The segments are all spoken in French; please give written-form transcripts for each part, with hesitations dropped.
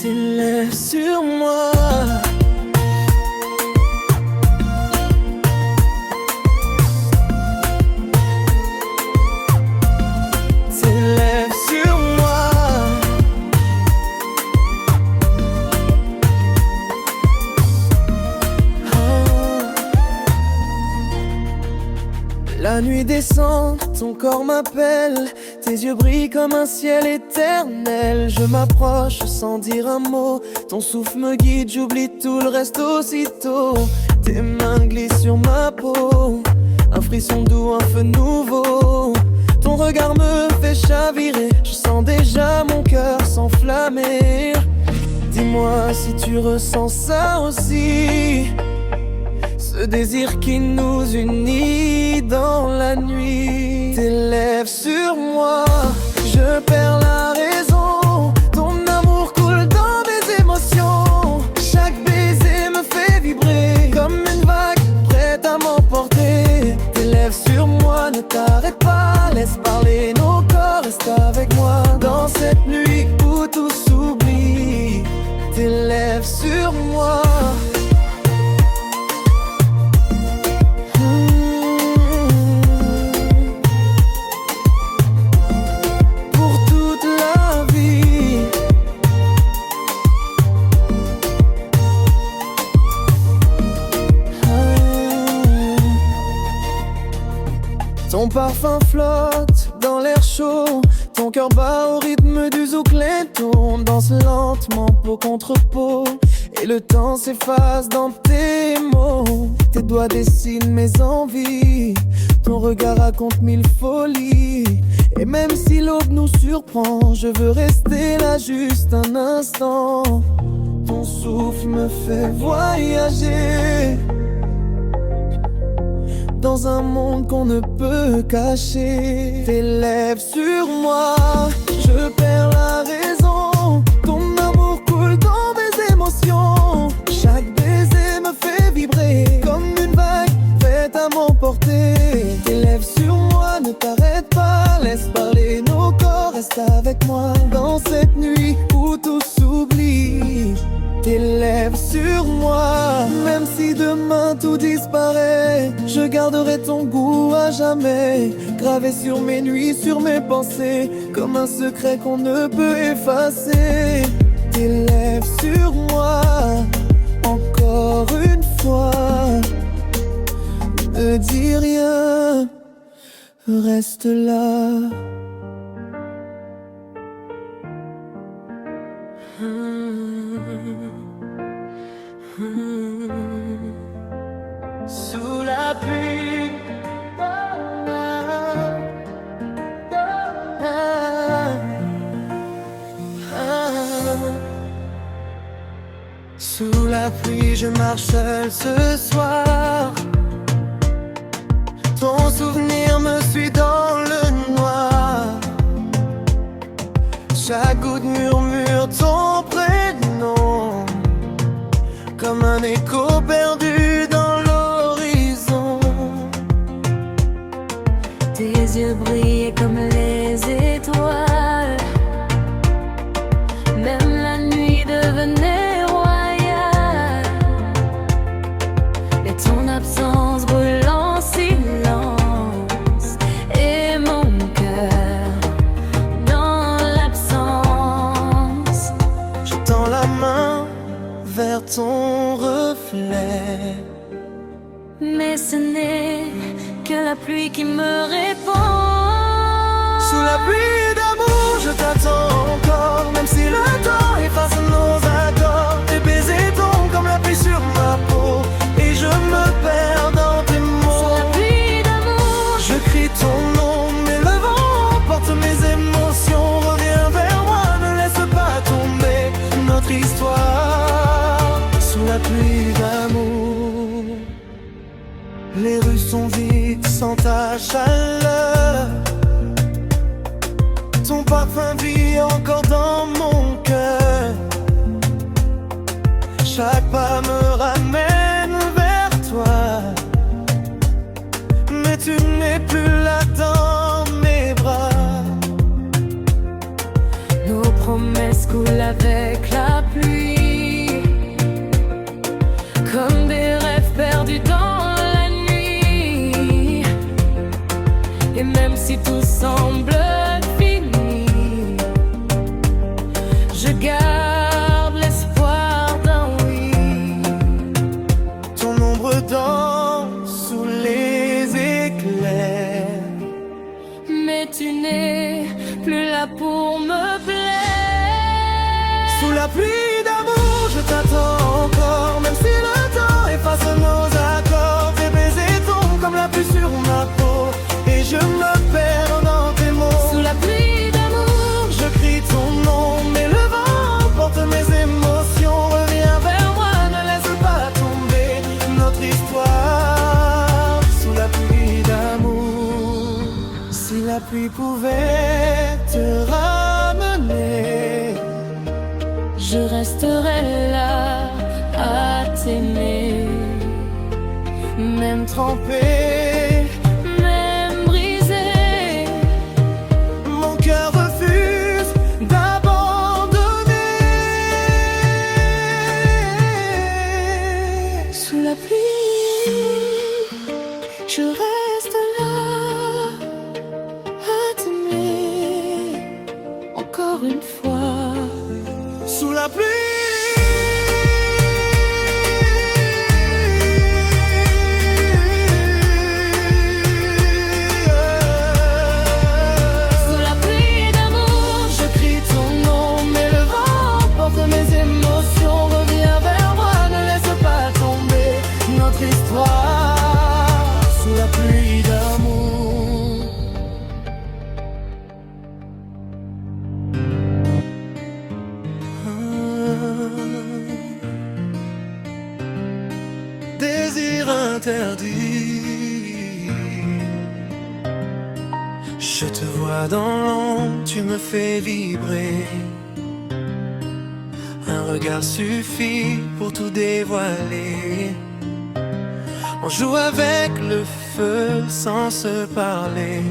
tes lèvres sur moi. Tes lèvres sur moi. La nuit descend, ton corps m'appelle, tes yeux brillent comme un ciel éternel. Je m'approche sans dire un mot, ton souffle me guide, j'oublie tout le reste aussitôt. Tes mains glissent sur ma peau, un frisson doux, un feu nouveau. Ton regard me fait chavirer, je sens déjà mon cœur s'enflammer. Dis-moi si tu ressens ça aussi, ce désir qui nous unit dans la nuit. Tes lèvres sur moi, je perds la raison. Ton amour coule dans mes émotions. Chaque baiser me fait vibrer comme une vague prête à m'emporter. Tes lèvres sur moi, ne t'arrête pas, laisse parler nos corps, reste avec moi dans cette nuit où tout s'oublie. Tes lèvres sur moi. Ton parfum flotte dans l'air chaud, ton cœur bat au rythme du zouk lento. On danse lentement peau contre peau, et le temps s'efface dans tes mots. Tes doigts dessinent mes envies, ton regard raconte mille folies. Et même si l'aube nous surprend, je veux rester là juste un instant. Ton souffle me fait voyager dans un monde qu'on ne peut cacher. Tes lèvres sur moi, je perds la raison. Ton amour coule dans mes émotions. Chaque baiser me fait vibrer comme une vague prête à m'emporter. Tes lèvres sur moi, ne t'arrête pas, laisse parler nos corps, reste avec moi dans cette nuit où tout s'oublie. Tes lèvres sur moi, même si demain tout disparaît, je garderai ton goût à jamais, gravé sur mes nuits, sur mes pensées, comme un secret qu'on ne peut effacer. Tes lèvres sur moi, encore une fois, ne dis rien, reste là. Sous la pluie, sous la pluie, je marche seul ce soir. Ton souvenir me suit dans le noir. Chaque goutte murmure ton prénom, comme un écho perdu dans l'horizon. Tes yeux brillaient comme les étoiles, même la nuit devenait royale. Et ton absence brûle en silence, et mon cœur dans l'absence. Je tends la main vers ton reflet, mais ce n'est que la pluie qui me répond. sous la pluie d'amour, je t'attends encore, même si le temps efface nos accords. Tes baisers tombent comme la pluie sur ma peau, et je me perds dans tes mots. Sous la pluie d'amour, je crie ton nom, mais le vent porte mes émotions. Reviens vers moi, ne laisse pas tomber notre histoire. Sous la pluie d'amour, les rues sont vides sans ta chaleur. Ton parfum vit encore dans mon cœur. Chaque pas me ramène vers toi, mais tu n'es plus là dans mes bras. nos promesses coulent avec la pluie. si tout semble fini, je garde l'espoir d'un oui. Ton ombre danse sous les éclairs, mais tu n'es plus là pour me plaire. Sous la pluie d'amour, je t'attends encore, même si le temps efface nos accords. Tes baisers tombent comme la pluie sur ma peau, et je me perds dans tes mots. Sous la pluie d'amour, je crie ton nom, mais le vent porte mes émotions. Reviens vers moi, ne laisse pas tomber notre histoire. Sous la pluie d'amour, si la pluie pouvait te ramener, je resterai là à t'aimer, même trempé, même brisé. Mon cœur refuse d'abandonner. Sous la pluie, je reste là à t'aimer encore une fois. Sous la pluie, sous la pluie d'amour, je crie ton nom, mais le vent porte mes émotions. Reviens vers moi, ne laisse pas tomber notre histoire. Sous la pluie d'amour. Désir interdit. Je te vois dans l'ombre, tu me fais vibrer. Un regard suffit pour tout dévoiler. On joue avec le feu sans se parler,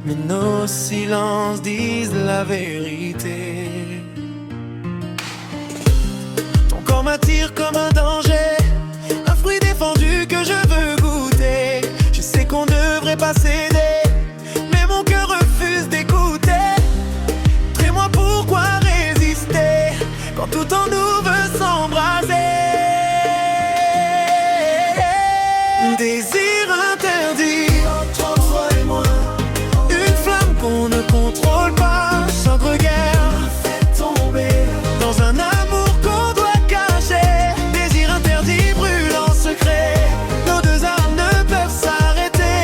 mais nos silences disent la vérité. Ton corps m'attire comme un danger, un fruit défendu que je veux goûter. Je sais qu'on devrait pas céder, mais mon cœur refuse d'écouter. Dis-moi pourquoi résister quand tout en nous veut s'embraser. Désir interdit entre toi et moi, une flamme qu'on ne contrôle pas. Chaque regard me fait tomber dans un amour qu'on doit cacher. Désir interdit brûle en secret, nos deux âmes ne peuvent s'arrêter.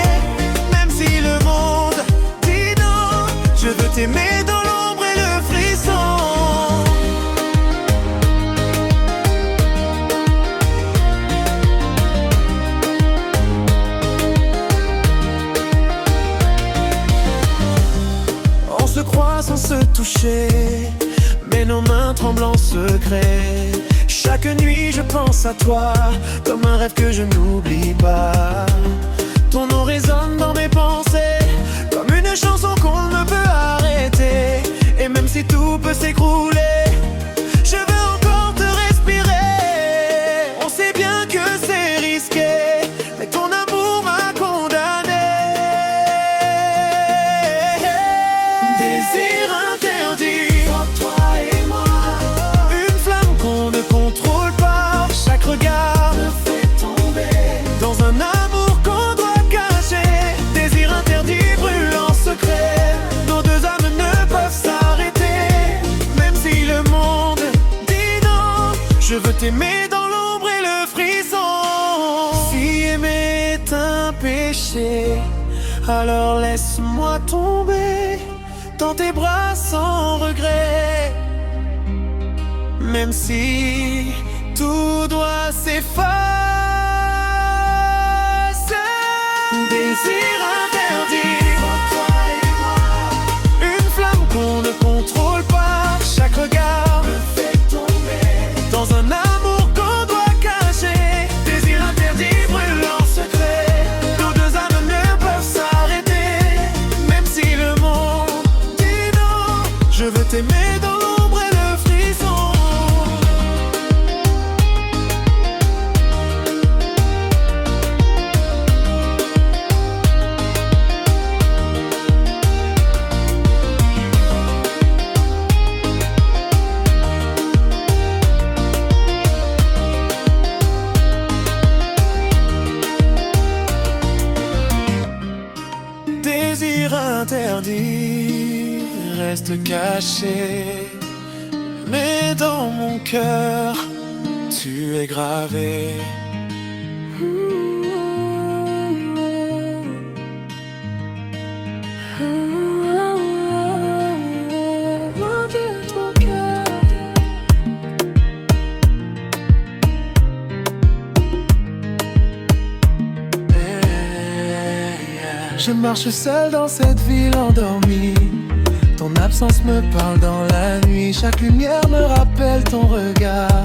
Même si le monde dit non, je veux t'aimer dans l'ombre et le frisson. On se croit sans se toucher, mais nos mains tremblent en secret. Chaque nuit je pense à toi, comme un rêve que je n'oublie pas. Ton nom résonne dans mes pensées, comme une chanson qu'on ne peut arrêter. Et même si tout peut s'écrouler, je veux encore te respirer. On sait bien que c'est risqué, mais ton amour m'a condamné. Désir interdit entre toi et moi, une flamme qu'on ne contrôle pas. Chaque regard me fait tomber dans un amour qu'on doit cacher. Désir interdit brûle en secret, nos deux âmes ne peuvent s'arrêter. Même si le monde dit non, je veux t'aimer dans l'ombre et le frisson. Si aimer est un péché, alors laisse-moi tomber dans tes bras sans regret. Même si tout doit s'effacer. Désir interdit entre toi et moi, une flamme qu'on ne contrôle pas. Chaque regard me fait tomber dans un amour qu'on doit cacher. Désir interdit brûle en secret, nos deux âmes ne peuvent s'arrêter. Même si le monde dit non, je veux t'aimer dans l'ombre et le frisson. interdits restent cachés, mais dans mon cœur, tu es gravé. Je marche seul dans cette ville endormie. Ton absence me parle dans la nuit. Chaque lumière me rappelle ton regard.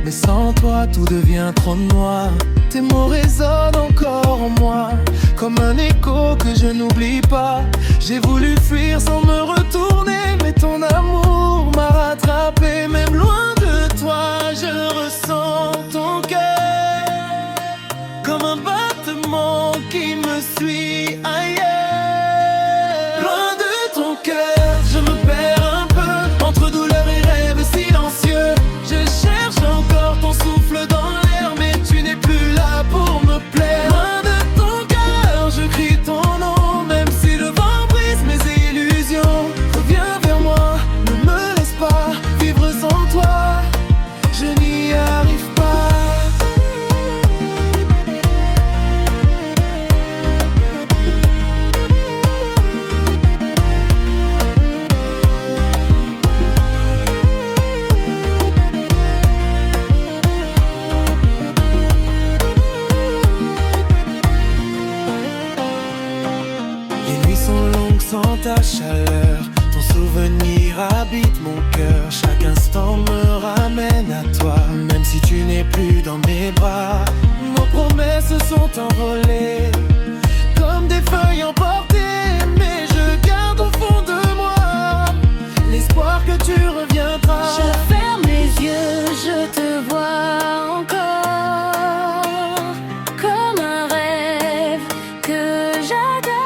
Mais sans toi tout devient trop noir. Tes mots résonnent encore en moi, comme un écho que je n'oublie pas. J'ai voulu fuir sans me retourner, mais ton amour m'a rattrapé. Même loin de toi, je ressens ton cœur comme un battement qui me suit ailleurs. Loin de ton cœur, je me perds un peu entre douleur et rêve silencieux. Je cherche encore ton souffle dans l'air, mais tu n'es plus là pour me plaire. Loin de ton cœur, je crie ton nom, même si le vent brise mes illusions. Reviens vers moi, ne me laisse pas vivre sans toi, je n'y arrive pas. Sans ta chaleur, ton souvenir habite mon cœur. Chaque instant me ramène à toi, même si tu n'es plus dans mes bras. Nos promesses sont envolées comme des feuilles emportées, mais je garde au fond de moi l'espoir que tu reviendras. Je ferme les yeux, je te vois encore comme un rêve que j'adore.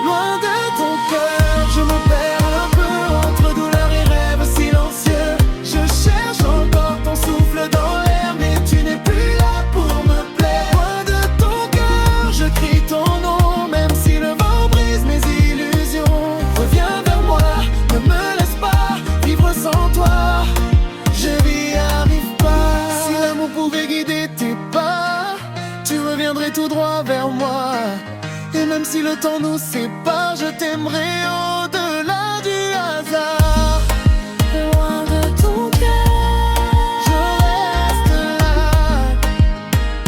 Loin de ton cœur, je me perds un peu entre douleur et rêve silencieux. Je cherche encore ton souffle dans l'air, mais tu n'es plus là pour me plaire. Loin de ton cœur, je crie ton nom, même si le vent brise mes illusions. Reviens vers moi, ne me laisse pas vivre sans toi, je n'y arrive pas. Si l'amour pouvait guider tes pas, tu reviendrais tout droit vers moi. Et même si le temps nous sépare, je t'aimerai au-delà du hasard. Loin de ton cœur, Je reste là,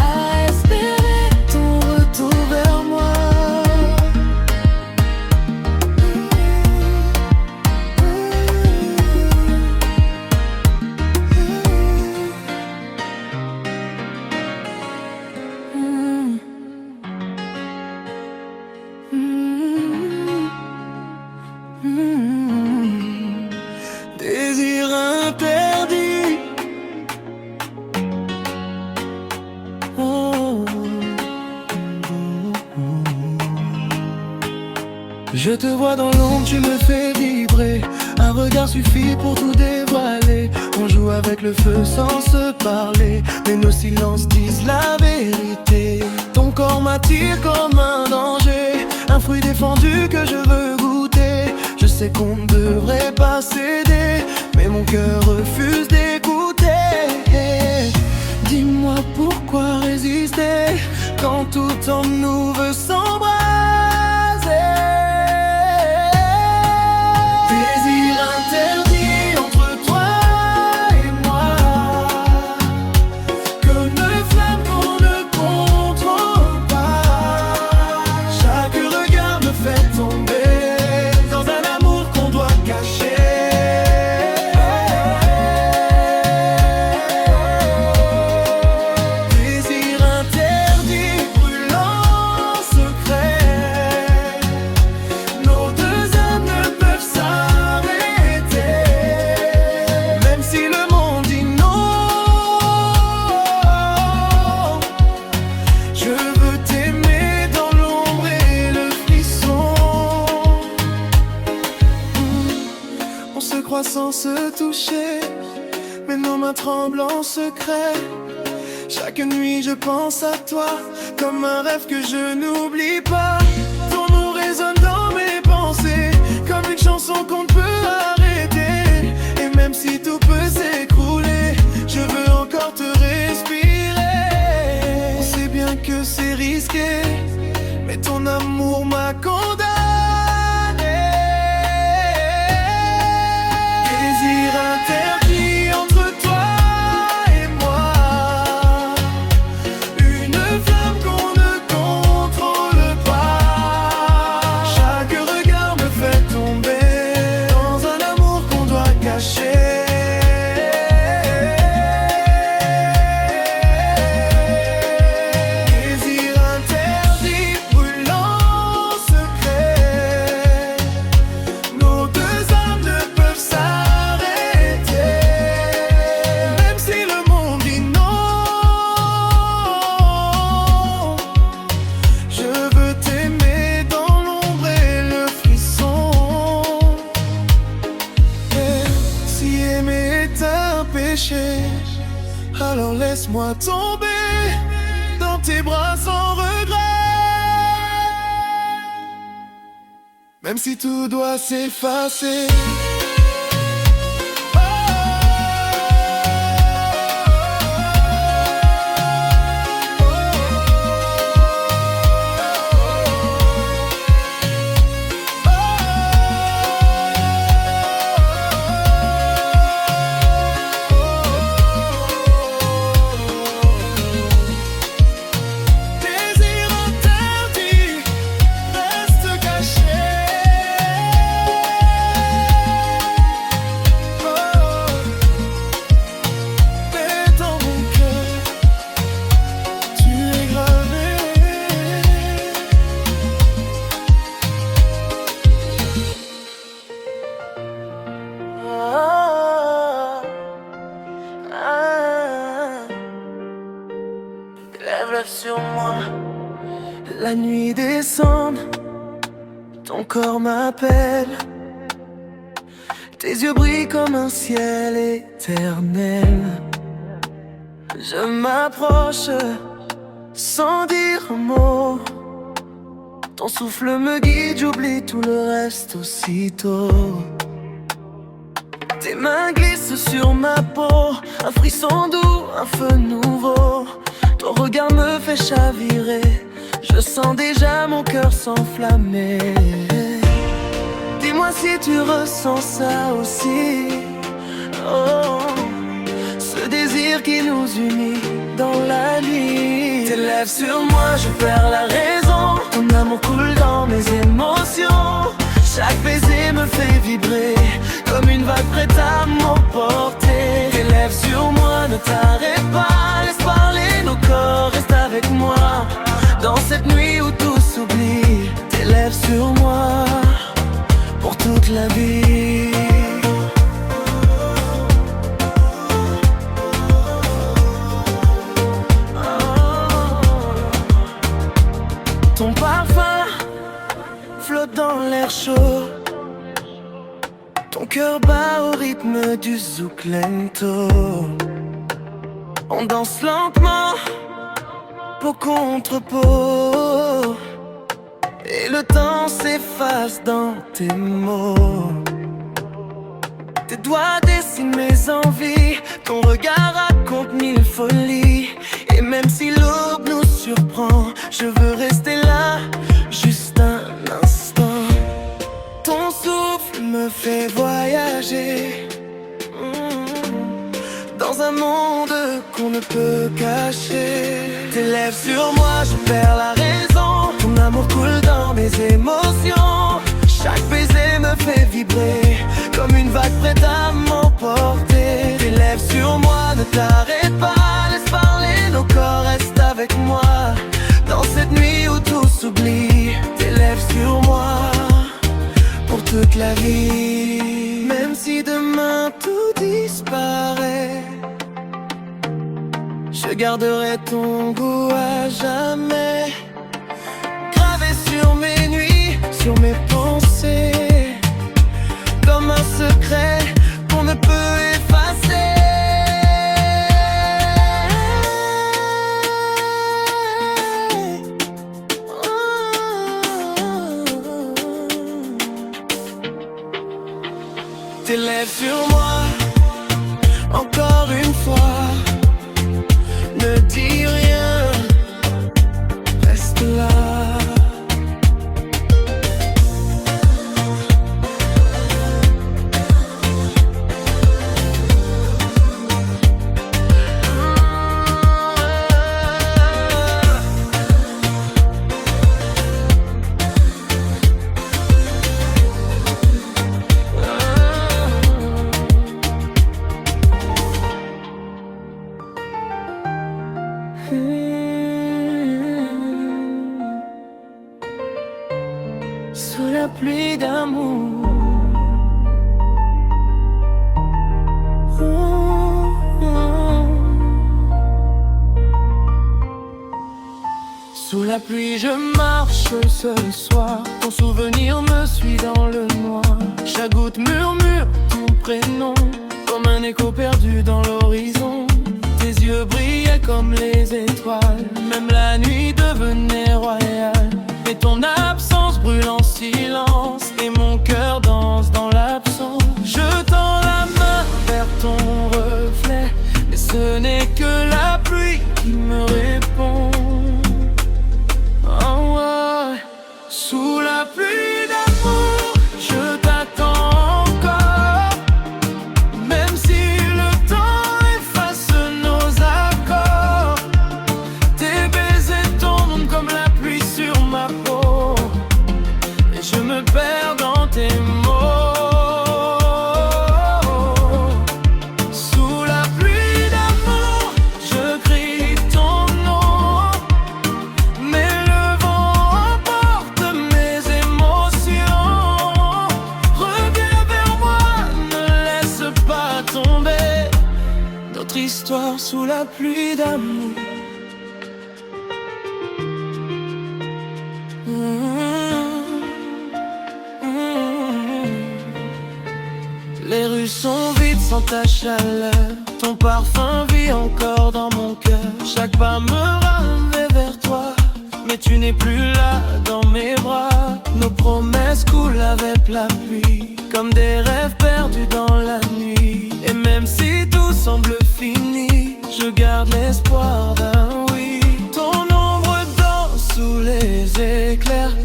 à espérer ton retour vers moi. Désir interdit. Oh. Je te vois dans l'ombre, tu me fais vibrer. Un regard suffit pour tout dévoiler. On joue avec le feu sans se parler, mais nos silences disent la vérité. Ton corps m'attire comme un danger, un fruit défendu que je veux goûter. Je sais qu'on ne devrait pas céder, mais mon cœur refuse d'écouter. Dis-moi pourquoi résister quand tout en nous veut s'embraser. Désir interdit entre toi et moi, comme une flamme qu'on ne contrôle pas. Chaque regard me fait tomber dans un amour qu'on doit cacher. Désir interdit, brûlant secret. Nos deux âmes ne peuvent s'arrêter, même si le monde dit non. Je veux t'aimer dans l'ombre et le frisson. On se croit sans se toucher, mais nos mains tremblent en secret. Chaque nuit je pense à toi, comme un rêve que je n'oublie pas. Ton nom résonne dans mais ton amour m'a condamné. Désir interdit entre toi et moi, une flamme qu'on ne contrôle pas. Chaque regard me fait tomber dans un amour qu'on doit cacher. Alors laisse-moi tomber dans tes bras sans regret, même si tout doit s'effacer. Lève sur moi. La nuit descend, ton corps m'appelle. Tes yeux brillent comme un ciel éternel. Je m'approche sans dire un mot. Ton souffle me guide, j'oublie tout le reste aussitôt. Tes mains glissent sur ma peau, un frisson doux, un feu nouveau. Ton regard me fait chavirer, je sens déjà mon cœur s'enflammer. Dis-moi si tu ressens ça aussi. Oh, ce désir qui nous unit dans la nuit. Tes lèvres sur moi, je perds la raison. Ton amour coule dans mes émotions. Chaque baiser me fait vibrer comme une vague prête à m'emporter. Tes lèvres sur moi, ne t'arrête pas, laisse parler nos corps, reste avec moi. Dans cette nuit où tout s'oublie, tes lèvres sur moi, pour toute la vie. Ton parfum flotte dans l'air chaud. Ton cœur bat au rythme du zouk lento. On danse lentement, peau contre peau, et le temps s'efface dans tes mots. Tes doigts dessinent mes envies, ton regard raconte mille folies. Et même si l'aube nous surprend, je veux rester là, juste un instant. Ton souffle me fait voyager dans un monde qu'on ne peut cacher. Tes lèvres sur moi, je perds la raison. Ton amour coule dans mes émotions. Chaque baiser me fait vibrer comme une vague prête à m'emporter. Tes lèvres sur moi, ne t'arrête pas, laisse parler nos corps, reste avec moi. Dans cette nuit où tout s'oublie, tes lèvres sur moi, pour toute la vie. Même si demain tout disparaît, je garderai ton goût à jamais. Gravé sur mes nuits, sur mes pensées, comme un secret qu'on ne peut effacer. Tes lèvres sur moi, encore une fois. Ne dis rien, reste là. sous la pluie d'amour. Sous la pluie je marche ce soir, ton souvenir me suit dans le noir. Chaque goutte murmure ton prénom, comme un écho perdu dans l'horizon. Tes yeux brillaient comme les étoiles, même la nuit devenait royale. Et ton absence brûle en silence, et mon cœur danse dans l'absence. Je tends la main vers ton reflet, mais ce n'est que la pluie qui me répond. Oh ouais. Sous la pluie d'amour, je t'attends encore, même si le temps efface nos accords. Tes baisers tombent comme la pluie sur ma peau, et je me perds dans tes mots. Sous la pluie d'amour, je crie ton nom, mais le vent emporte mes émotions. Reviens vers moi, ne laisse pas tomber notre histoire sous la pluie d'amour. Les rues sont vides sans ta chaleur, ton parfum vit encore dans mon cœur. Chaque pas me ramène vers toi, mais tu n'es plus là dans mes bras. Nos promesses coulent avec la pluie, comme des rêves perdus dans la nuit. Et même si tout semble fini, je garde l'espoir d'un oui. Ton ombre danse sous les éclairs,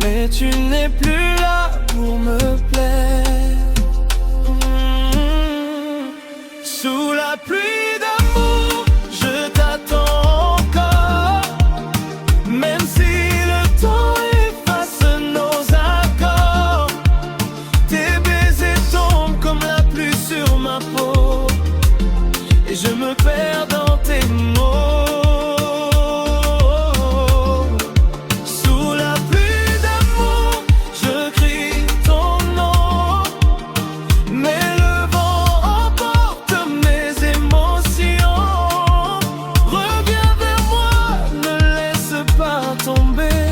mais tu n'es plus là pour me plaire. Sous la pluie d'amour, je t'attends encore, même si le temps efface nos accords. Tes baisers tombent comme la pluie sur ma peau, et je me perds dans tes mots. Sous la pluie d'amour, je crie ton nom, mais le vent emporte mes émotions. Reviens vers moi, ne laisse pas tomber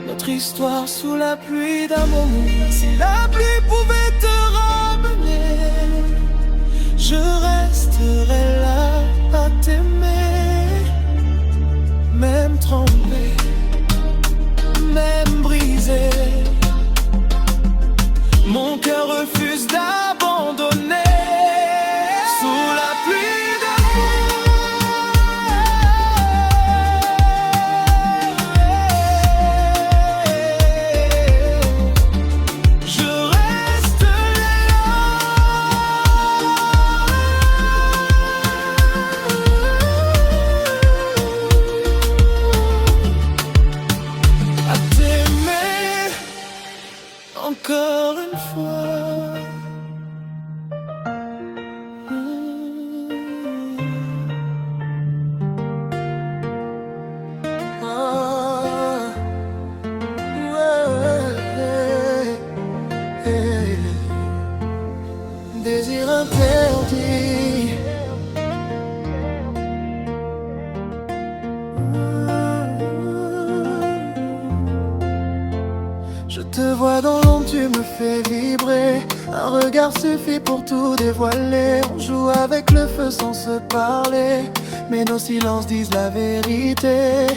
notre histoire sous la pluie d'amour. Si la pluie pouvait te ramener, je resterai là à t'aimer. Même trembler, même brisé, mon cœur refuse d'abandonner. Sous la pluie d'amour, je reste là à t'aimer encore une fois. Ah, ouais, désir interdit. Je te vois dans l'ombre, tu me fais vibrer. Un regard suffit pour tout dévoiler. On joue avec le feu sans se parler, mais nos silences disent la vérité.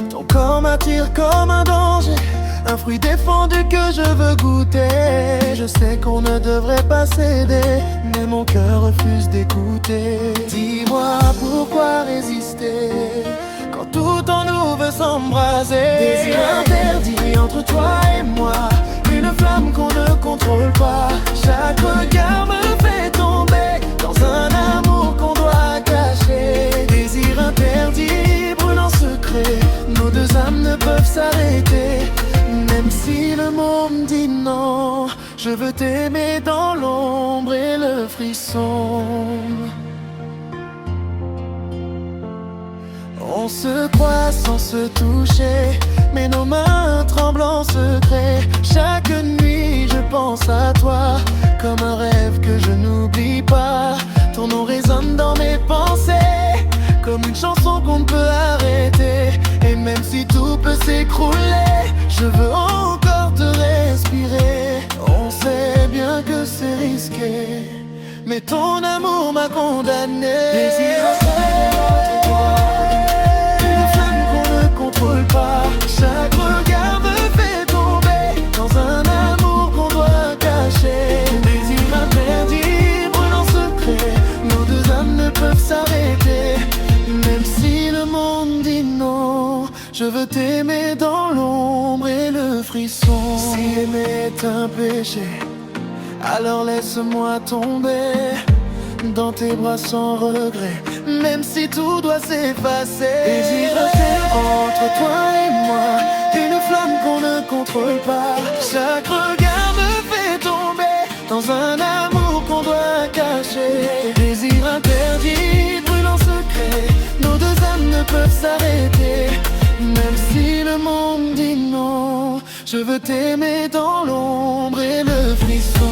Ton corps m'attire comme un danger, un fruit défendu que je veux goûter. Je sais qu'on ne devrait pas céder, mais mon cœur refuse d'écouter. Dis-moi pourquoi résister quand tout en nous veut s'embraser. Désir interdit entre toi et moi, une flamme qu'on ne contrôle pas. Chaque regard me fait tomber dans un amour qu'on doit cacher. Désir interdit brûle en secret, nos deux âmes ne peuvent s'arrêter. Même si le monde dit non, je veux t'aimer dans l'ombre et le frisson. On se croise sans se toucher, mais nos mains tremblent en secret. comme un rêve que je n'oublie pas. Ton nom résonne dans mes pensées, comme une chanson qu'on ne peut arrêter. Et même si tout peut s'écrouler, je veux encore te respirer. On sait bien que c'est risqué, mais ton amour m'a condamné. Désir entre toi, une flamme qu'on ne contrôle pas. Chaque regard me fait tomber dans un amour qu'on doit cacher. Désir interdit, brûle en secret, nos deux âmes ne peuvent s'arrêter. Même si le monde dit non, je veux t'aimer dans l'ombre et le frisson. Si aimer est un péché, alors laisse-moi tomber dans tes bras sans regret, même si tout doit s'effacer. Désir entre toi et moi, une flamme qu'on ne contrôle pas. Chaque regard me fait tomber dans un amour qu'on doit cacher. Désir interdit, brûle en secret, nos deux âmes ne peuvent s'arrêter. Même si le monde dit non, je veux t'aimer dans l'ombre et le frisson.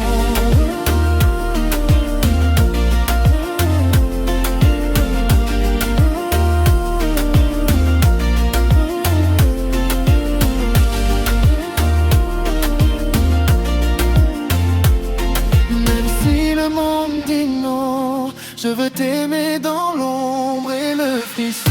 Même si le monde dit non, je veux t'aimer dans l'ombre et le frisson.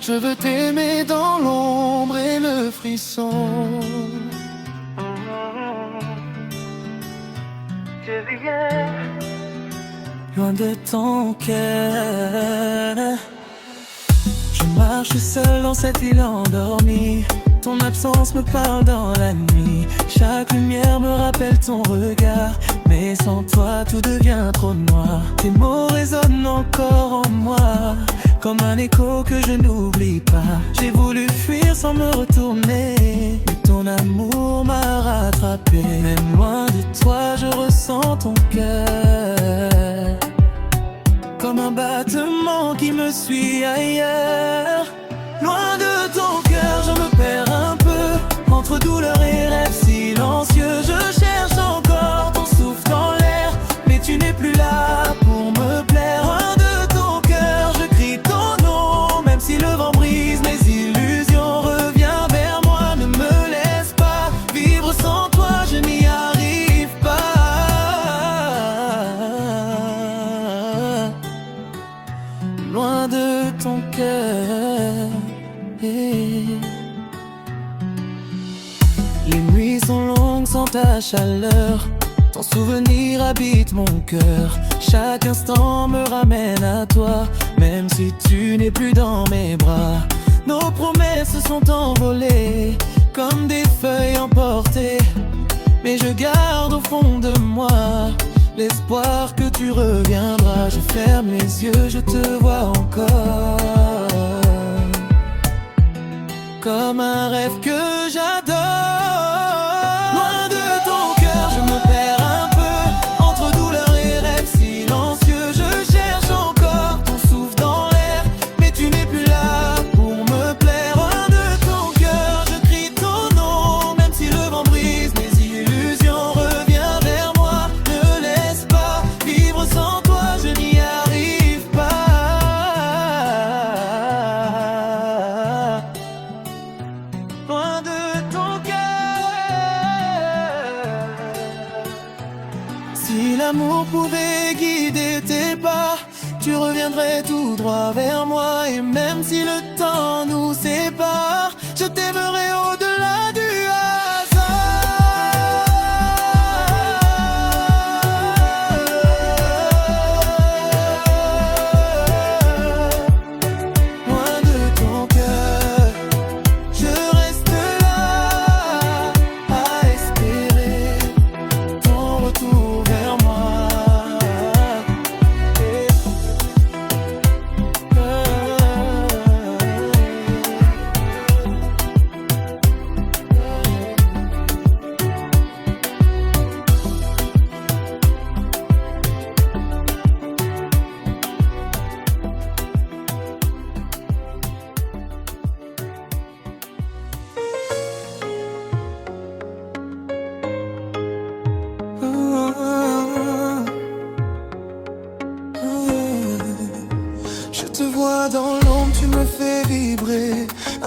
Je veux t'aimer dans l'ombre et le frisson. Je viens loin de ton cœur. Je marche seul dans cette île endormie. Ton absence me parle dans la nuit. Chaque lumière me rappelle ton regard, mais sans toi tout devient trop noir. Tes mots résonnent encore en moi, comme un écho que je n'oublie pas. J'ai voulu fuir sans me retourner, mais ton amour m'a rattrapé. Même loin de toi je ressens ton cœur, comme un battement qui me suit ailleurs. Loin de ton cœur je me perds un peu, entre douleur et rêve silencieux. Je cherche encore ton souffle dans l'air, mais tu n'es plus là pour me plaire. Loin de ton cœur je crie ton nom, même si le vent brise mes illusions. Reviens vers moi, ne me laisse pas vivre sans toi, je n'y arrive pas. Loin de ton cœur. Les nuits sont longues sans ta chaleur, ton souvenir habite mon cœur. Chaque instant me ramène à toi, même si tu n'es plus dans mes bras. Nos promesses sont envolées comme des feuilles emportées, mais je garde au fond de moi l'espoir que tu reviendras. Je ferme les yeux, je te vois encore, comme un rêve que j'adore. Loin de ton cœur, je me perds un peu, entre douleur et rêve silencieux. Je cherche encore ton souffle dans l'air, mais tu n'es plus là pour me plaire. Loin de ton cœur, je crie ton nom, même si le vent brise mes illusions. Reviens vers moi, ne laisse pas vivre sans toi, je n'y arrive pas. Loin de ton cœur. Si l'amour pouvait guider tes pas, tu reviendrais tout droit vers moi. Et même si le temps nous sépare, je t'aimerai au-delà du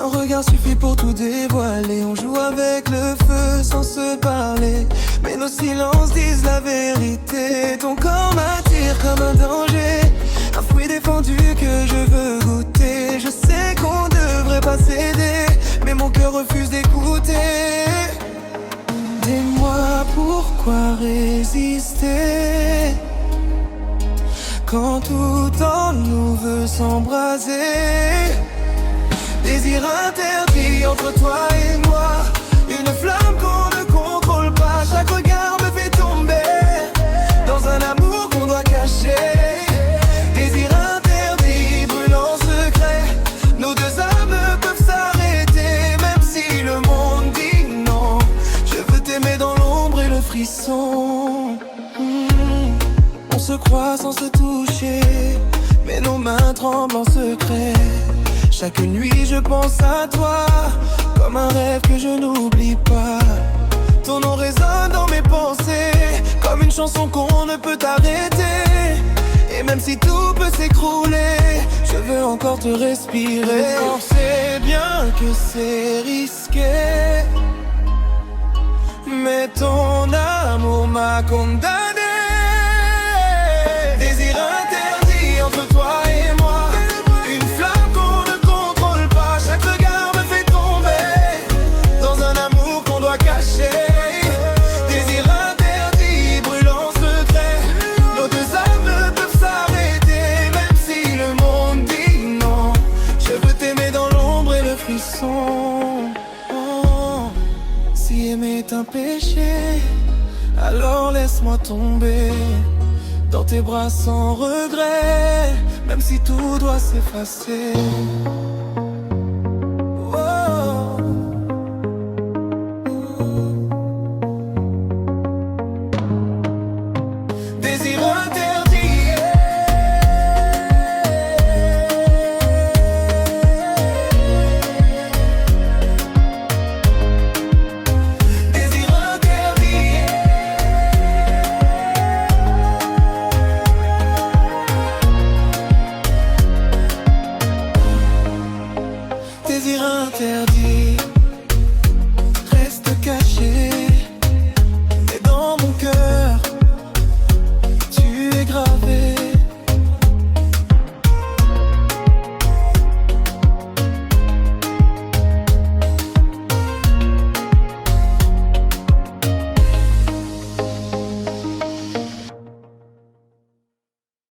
Un regard suffit pour tout dévoiler. On joue avec le feu sans se parler, mais nos silences disent la vérité. Ton corps m'attire comme un danger, un fruit défendu que je veux goûter. Je sais qu'on devrait pas céder, mais mon cœur refuse d'écouter. Dis-moi pourquoi résister quand tout en nous veut s'embraser. Désir interdit entre toi et moi, une flamme qu'on ne contrôle pas. Chaque regard me fait tomber dans un amour qu'on doit cacher. Désir interdit, brûlant secret, nos deux âmes peuvent s'arrêter. Même si le monde dit non, je veux t'aimer dans l'ombre et le frisson. On se croit sans se toucher, mais nos mains tremblent en secret. Chaque nuit je pense à toi, comme un rêve que je n'oublie pas. Ton nom résonne dans mes pensées, comme une chanson qu'on ne peut arrêter. Et même si tout peut s'écrouler, je veux encore te respirer. On sait bien que c'est risqué, mais ton amour m'a condamné. Désir interdit entre toi et moi, une flamme qu'on ne contrôle pas. Chaque regard me fait tomber dans un amour qu'on doit cacher. Désir interdit, brûlant secret, nos deux âmes peuvent s'arrêter. Même si le monde dit non, je veux t'aimer dans l'ombre et le frisson. Oh, si aimer est un péché, alors laisse-moi tomber dans tes bras sans regret, même si tout doit s'effacer.